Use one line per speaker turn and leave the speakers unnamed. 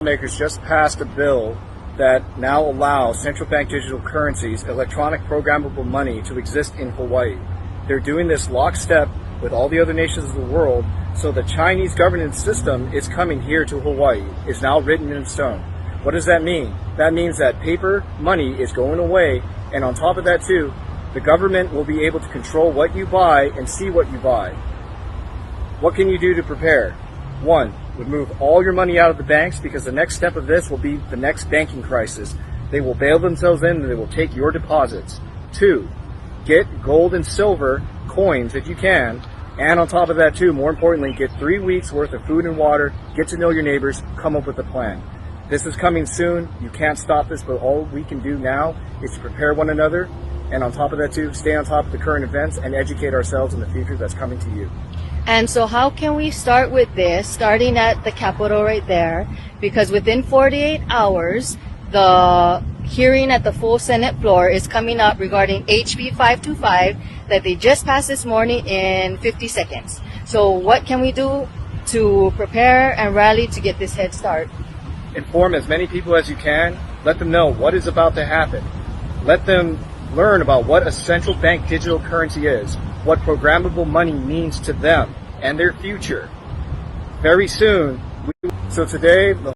Lawmakers just passed a bill that now allows central bank digital currencies, electronic programmable money, to exist in Hawaii. They're doing this lockstep with all the other nations of the world, so the Chinese governance system is coming here to Hawaii. It's now written in stone. What does that mean? That means that paper money is going away, and on top of that too, the government will be able to control what you buy and see what you buy. What can you do to prepare? One, remove all your money out of the banks, because the next step of this will be the next banking crisis. They will bail themselves in and they will take your deposits. Two, get gold and silver coins if you can. And on top of that too, more importantly, get 3 weeks worth of food and water, get to know your neighbors, come up with a plan. This is coming soon. You can't stop this, but all we can do now is to prepare one another. And on top of that too, stay on top of the current events and educate ourselves in the future that's coming to you.
And so how can we start with this, starting at the Capitol right there? Because within 48 hours, the hearing at the full Senate floor is coming up regarding HB 525 that they just passed this morning in 50 seconds. So what can we do to prepare and rally to get this head start?
Inform as many people as you can. Let them know what is about to happen. Let them learn about what a central bank digital currency is, what programmable money means to them and their future. Very soon. So today, the